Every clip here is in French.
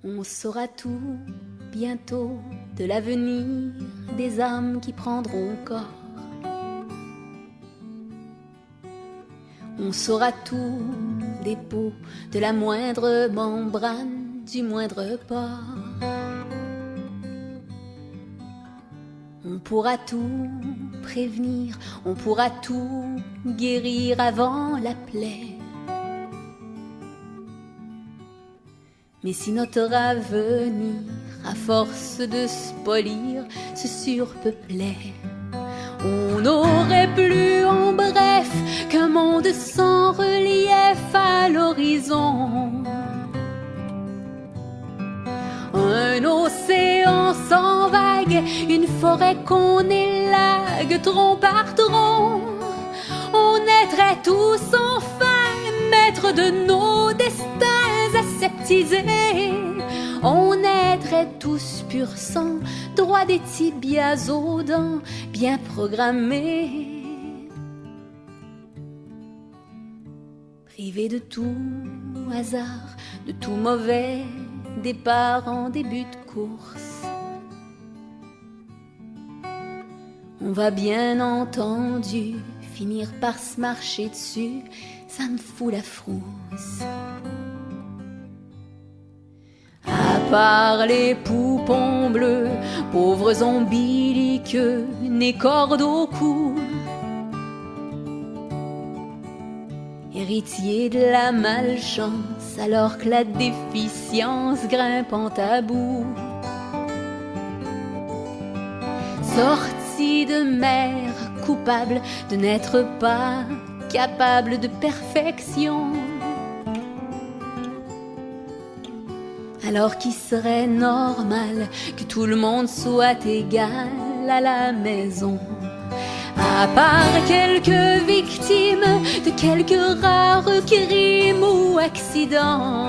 On saura tout bientôt de l'avenir des âmes qui prendront corps. On saura tout des peaux, de la moindre membrane, du moindre pore. On pourra tout prévenir, on pourra tout guérir avant la plaie. Mais si notre avenir, à force de se polir, se surpeuplait, on n'aurait plus en bref qu'un monde sans relief à l'horizon. Un océan sans vagues, une forêt qu'on élague tronc par tronc. On naîtrait tous enfin maîtres de nos destins aseptisés. On naîtrait tous pur sang, droit des tibias aux dents, bien programmés. Privés de tout hasard, de tout mauvais départ en début de course. On va bien entendu finir par se marcher dessus, ça me fout la frousse. À part les poupons bleus, pauvres ombiliqueux, nés cordes au cou, héritiers de la malchance, alors que la déficience grimpe en tabou. Sortis de mer, coupables de n'être pas capables de perfection. Alors qu'il serait normal que tout le monde soit égal à la maison. À part quelques victimes de quelques rares crimes ou accidents,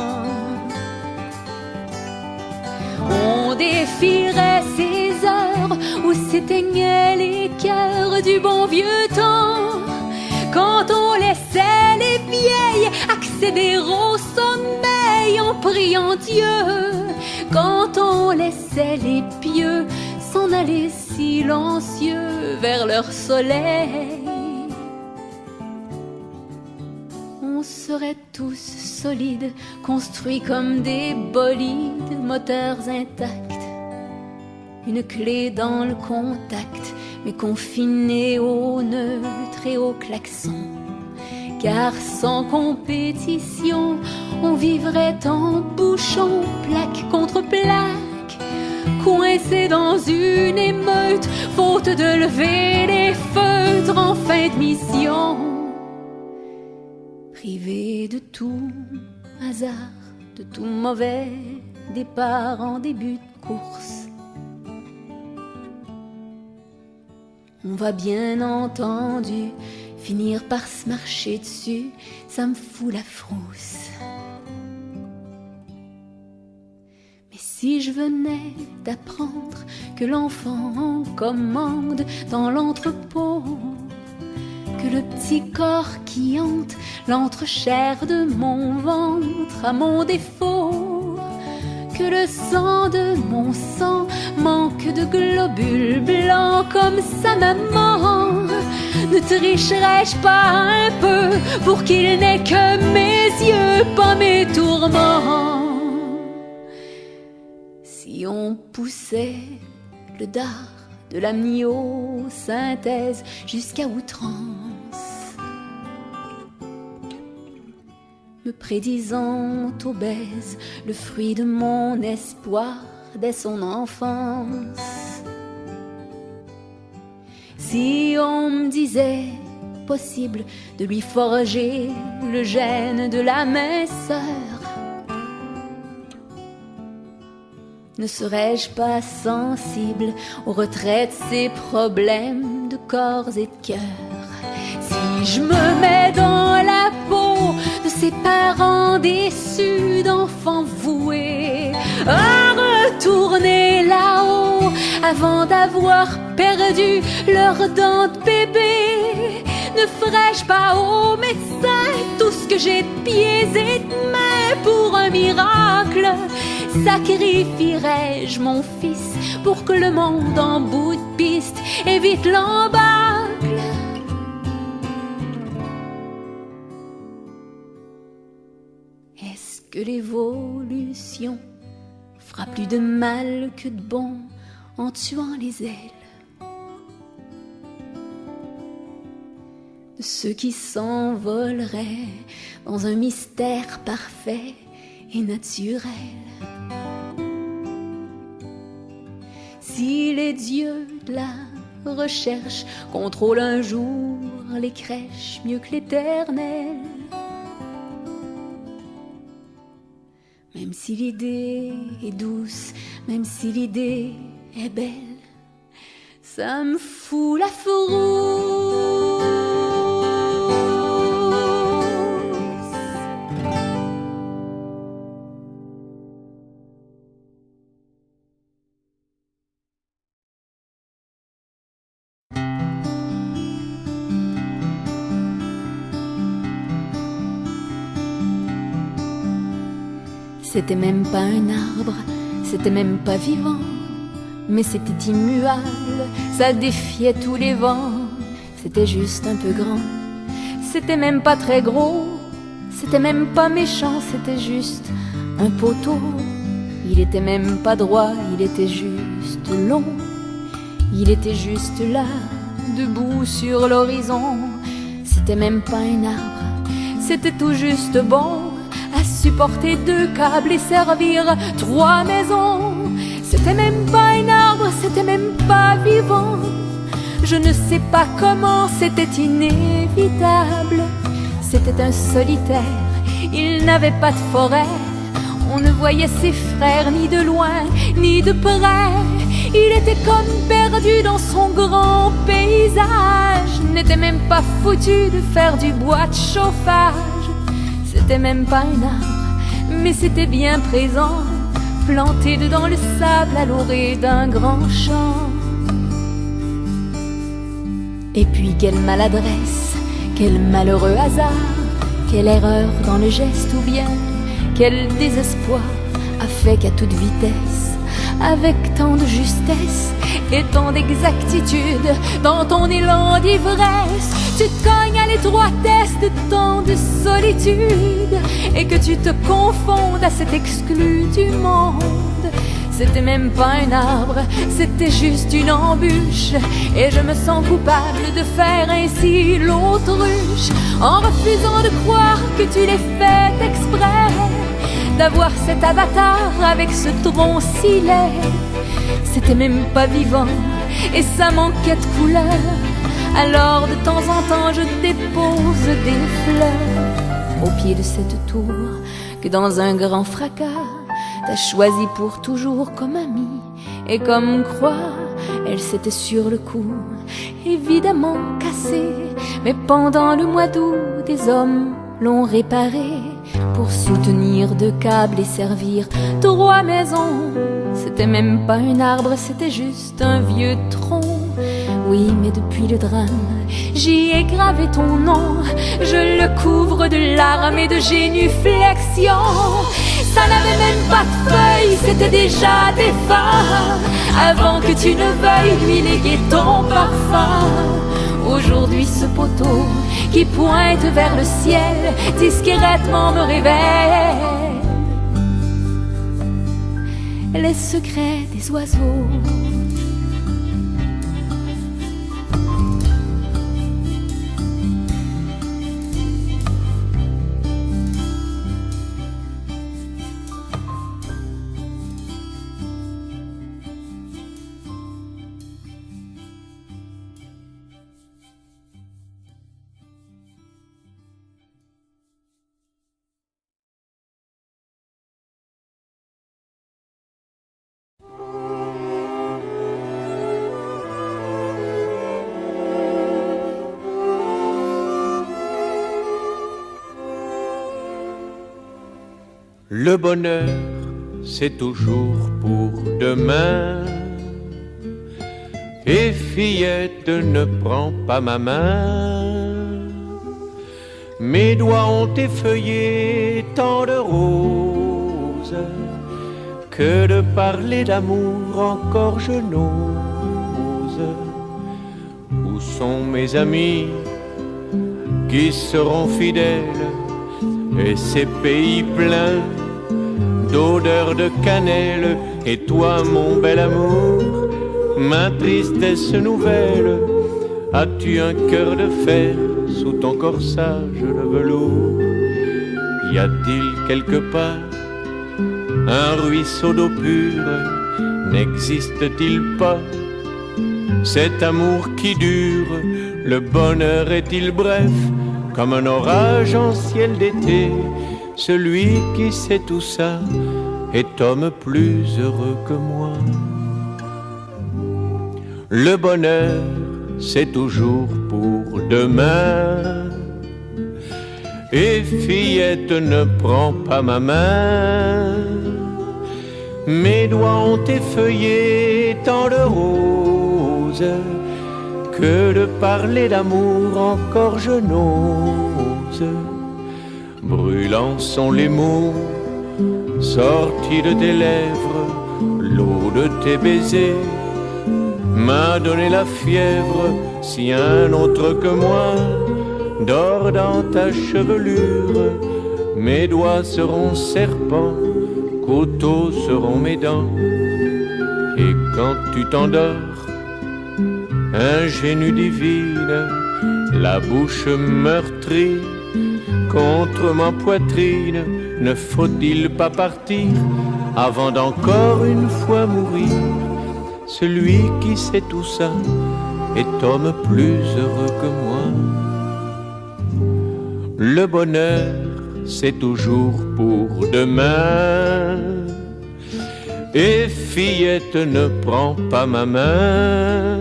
on défierait ces heures où s'éteignaient les cœurs du bon vieux temps, quand on laissait les vieilles accéder au sommeil en priant Dieu, quand on laissait les pieux s'en aller silencieux vers leur soleil. On serait tous solides, construits comme des bolides, moteurs intacts, une clé dans le contact, mais confinés au neutre et au klaxon. Car sans compétition, on vivrait en bouchon, plaque contre plaque, coincé dans une émeute, faute de lever les feutres en fin de mission. Privé de tout hasard, de tout mauvais départ en début de course. On va bien entendu finir par se marcher dessus, ça me fout la frousse. Mais si je venais d'apprendre que l'enfant en commande dans l'entrepôt, que le petit corps qui hante l'entrechair de mon ventre a mon défaut, que le sang de mon sang manque de globules blancs comme sa maman, ne tricherais-je pas un peu pour qu'il n'ait que mes yeux, pas mes tourments? Si on poussait le dard de la myosynthèse jusqu'à outrance, me prédisant obèse le fruit de mon espoir dès son enfance. Si on me disait possible de lui forger le gène de la minceur, ne serais-je pas sensible au retrait de ces problèmes de corps et de cœur? Si je me mets dans la peau de ces parents déçus d'enfants voués à retourner là-haut avant d'avoir perdu leurs dents de bébé, Ne ferais-je pas au médecin tout ce que j'ai de pieds et de mains pour un miracle? Sacrifierais-je mon fils pour que le monde en bout de piste évite l'embâcle? Est-ce que l'évolution fera plus de mal que de bon en tuant les ailes de ceux qui s'envoleraient dans un mystère parfait et naturel? Si les dieux de la recherche contrôlent un jour les crèches mieux que l'Éternel, même si l'idée est douce, même si l'idée est belle, ça me fout la frousse. C'était même pas un arbre, c'était même pas vivant, mais c'était immuable, ça défiait tous les vents. C'était juste un peu grand, c'était même pas très gros, c'était même pas méchant, c'était juste un poteau. Il était même pas droit, il était juste long, il était juste là, debout sur l'horizon. C'était même pas un arbre, c'était tout juste bon à supporter 2 câbles et servir 3 maisons. C'était même pas un arbre, c'était même pas vivant. Je ne sais pas comment, c'était inévitable. C'était un solitaire, il n'avait pas de forêt. On ne voyait ses frères ni de loin, ni de près. Il était comme perdu dans son grand paysage. N'était même pas foutu de faire du bois de chauffage. C'était même pas un arbre, mais c'était bien présent, planté dedans le sable à l'orée d'un grand champ. Et puis quelle maladresse, quel malheureux hasard, quelle erreur dans le geste ou bien quel désespoir a fait qu'à toute vitesse, avec tant de justesse et tant d'exactitude, dans ton élan d'ivresse, tu te cognes à l'étroitesse de tant de solitude et que tu te confondes à cet exclu du monde. C'était même pas un arbre, c'était juste une embûche, et je me sens coupable de faire ainsi l'autruche en refusant de croire que tu l'aies fait exprès, d'avoir cet avatar avec ce tronc si laid. C'était même pas vivant et ça manquait de couleur. Alors de temps en temps je dépose des fleurs au pied de cette tour que dans un grand fracas t'as choisi pour toujours comme amie et comme croix. Elle s'était sur le coup évidemment cassée, mais pendant le mois d'août des hommes l'ont réparée pour soutenir 2 câbles et servir 3 maisons. C'était même pas un arbre, c'était juste un vieux tronc. Oui, mais depuis le drame, j'y ai gravé ton nom. Je le couvre de larmes et de génuflexions. Ça n'avait même pas de feuilles, c'était déjà défunt, avant que tu ne veuilles lui léguer ton parfum. Aujourd'hui ce poteau qui pointe vers le ciel discrètement me révèle les secrets des oiseaux. Le bonheur, c'est toujours pour demain. Et fillette, ne prends pas ma main. Mes doigts ont effeuillé tant de roses que de parler d'amour encore je n'ose. Où sont mes amis qui seront fidèles et ces pays pleins d'odeur de cannelle? Et toi mon bel amour, ma tristesse nouvelle, as-tu un cœur de fer sous ton corsage de velours? Y a-t-il quelque part un ruisseau d'eau pure? N'existe-t-il pas cet amour qui dure? Le bonheur est-il bref comme un orage en ciel d'été? Celui qui sait tout ça est homme plus heureux que moi. Le bonheur, c'est toujours pour demain. Et fillette, ne prends pas ma main. Mes doigts ont effeuillé tant de roses que de parler d'amour encore je n'ose. Brûlants sont les mots sortis de tes lèvres, l'eau de tes baisers m'a donné la fièvre. Si un autre que moi dort dans ta chevelure, mes doigts seront serpents, couteaux seront mes dents. Et quand tu t'endors, ingénue divine, la bouche meurtrie contre ma poitrine, ne faut-il pas partir avant d'encore une fois mourir? Celui qui sait tout ça est homme plus heureux que moi. Le bonheur, c'est toujours pour demain. Et fillette, ne prends pas ma main.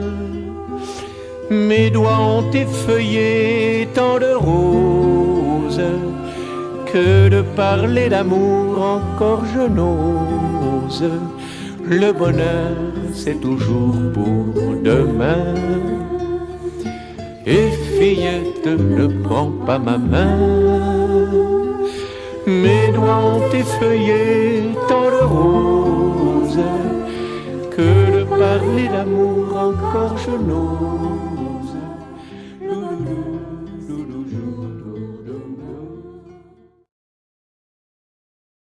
Mes doigts ont effeuillé tant de roses que de parler d'amour encore je n'ose. Le bonheur, c'est toujours pour demain. Et fillette, ne prends pas ma main. Mes doigts ont effeuillé tant de roses que de parler d'amour encore je n'ose.